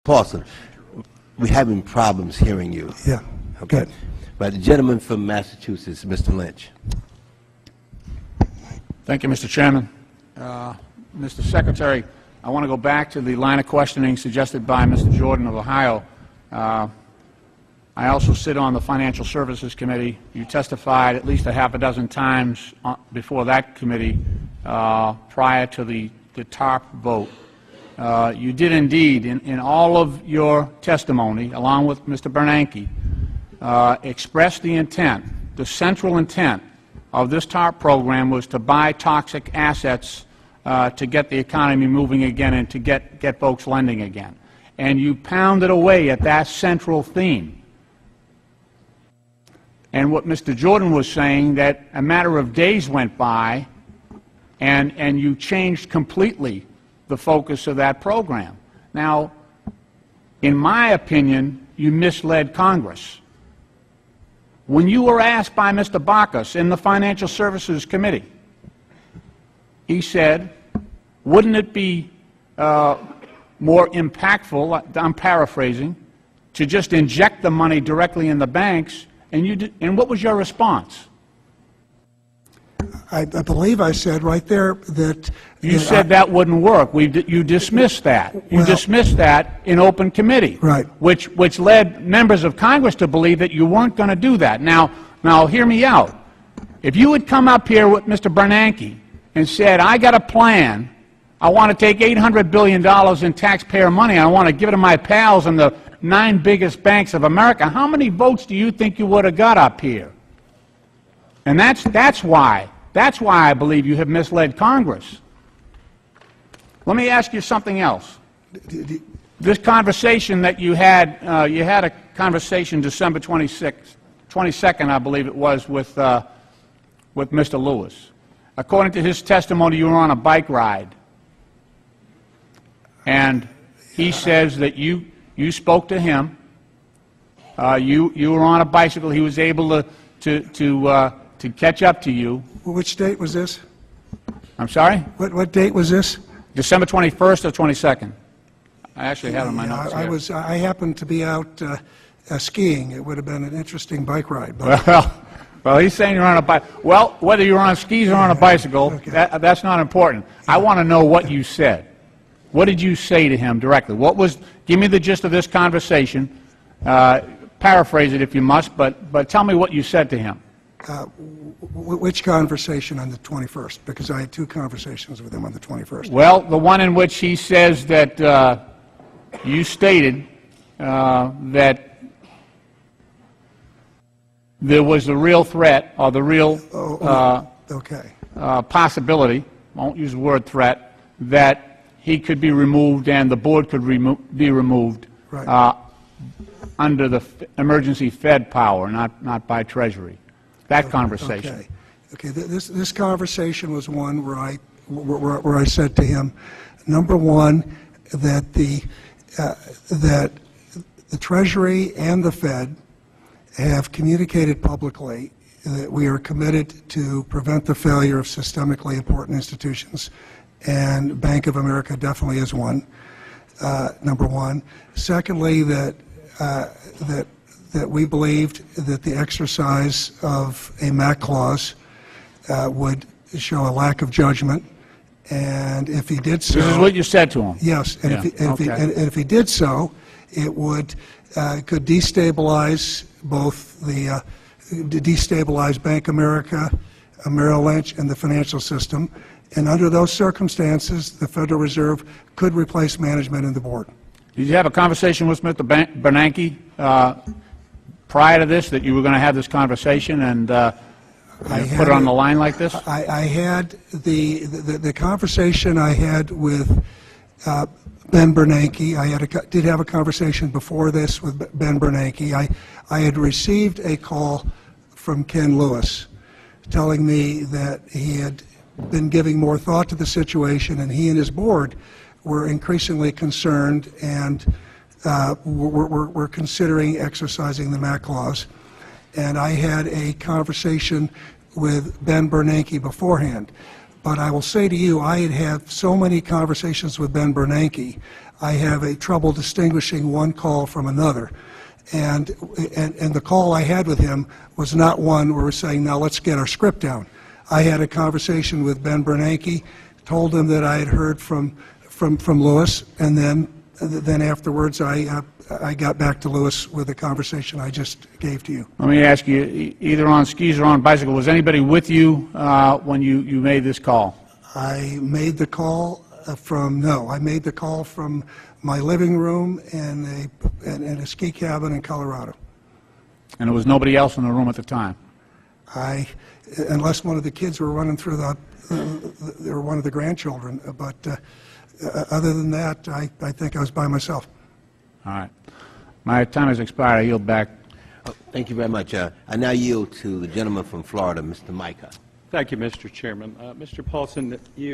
Paulson, we're having problems hearing you. Yeah. Okay. Good. But the gentleman from Massachusetts, Mr. Lynch. Thank you, Mr. Chairman. Mr. Secretary, I want to go back to the line of questioning suggested by Mr. Jordan of Ohio. I also sit on the Financial Services Committee. You testified at least a half a dozen times before that committee prior to the TARP vote. You did indeed, in all of your testimony, along with Mr. Bernanke, express the intent, the central intent of this TARP program was to buy toxic assets to get the economy moving again and to get folks lending again. And you pounded away at that central theme. And what Mr. Jordan was saying, that a matter of days went by and you changed completely the focus of that program. Now, in my opinion, you misled Congress. When you were asked by Mr. Baucus in the Financial Services Committee, he said, wouldn't it be more impactful, I'm paraphrasing, to just inject the money directly in the banks? And what was your response? I believe I said right there that... You said that wouldn't work. You dismissed that. You dismissed that in open committee. Right. Which led members of Congress to believe that you weren't going to do that. Now, hear me out. If you had come up here with Mr. Bernanke and said, I got a plan, I want to take $800 billion in taxpayer money, and I want to give it to my pals in the 9 biggest banks of America, how many votes do you think you would have got up here? And that's why I believe you have misled Congress. Let me ask you something else. This conversation that you had a conversation December 22nd, I believe it was, with Mr. Lewis. According to his testimony, you were on a bike ride. And he says that you spoke to him. You were on a bicycle. He was able to catch up to you. Which date was this? I'm sorry? What date was this? December 21st or 22nd. I actually have it in my notes here. I happened to be out skiing. It would have been an interesting bike ride. Well, he's saying you're on a bike. Well, whether you're on skis or on a bicycle, Okay. that's not important. I want to know what you said. What did you say to him directly? Give me the gist of this conversation. Paraphrase it if you must, but tell me what you said to him. Which conversation on the 21st? Because I had 2 conversations with him on the 21st. Well, the one in which he says that you stated that there was the real threat or the real possibility, won't use the word threat, that he could be removed and the board could be removed right. Under the emergency Fed power, not by Treasury. That conversation. Okay. This conversation was one where I said to him, number one, that the Treasury and the Fed have communicated publicly that we are committed to prevent the failure of systemically important institutions, and Bank of America definitely is one. Number one. Secondly, that we believed that the exercise of a MAC clause would show a lack of judgment, and if he did so... This is what you said to him? Yes, and, if he did so, it could destabilize both destabilize Bank of America, Merrill Lynch, and the financial system, and under those circumstances, the Federal Reserve could replace management and the board. Did you have a conversation with Mr. Bernanke prior to this, that you were going to have this conversation and put it on the line like this? I had the conversation I had with Ben Bernanke. I did have a conversation before this with Ben Bernanke. I had received a call from Ken Lewis telling me that he had been giving more thought to the situation, and he and his board were increasingly concerned and were considering exercising the MAC clause. And I had a conversation with Ben Bernanke beforehand. But I will say to you, I had had so many conversations with Ben Bernanke, I have a trouble distinguishing one call from another. And the call I had with him was not one where we're saying, now let's get our script down. I had a conversation with Ben Bernanke, told him that I had heard from Lewis, and then afterwards I got back to Lewis with the conversation I just gave to you. Let me ask you, either on skis or on bicycle, was anybody with you when you made this call? I made the call I made the call from my living room in a ski cabin in Colorado. And there was nobody else in the room at the time? Unless one of the kids were running through or one of the grandchildren, but other than that, I think I was by myself. All right. My time has expired. I yield back. Oh, thank you very much. I now yield to the gentleman from Florida, Mr. Micah. Thank you, Mr. Chairman. Mr. Paulson, you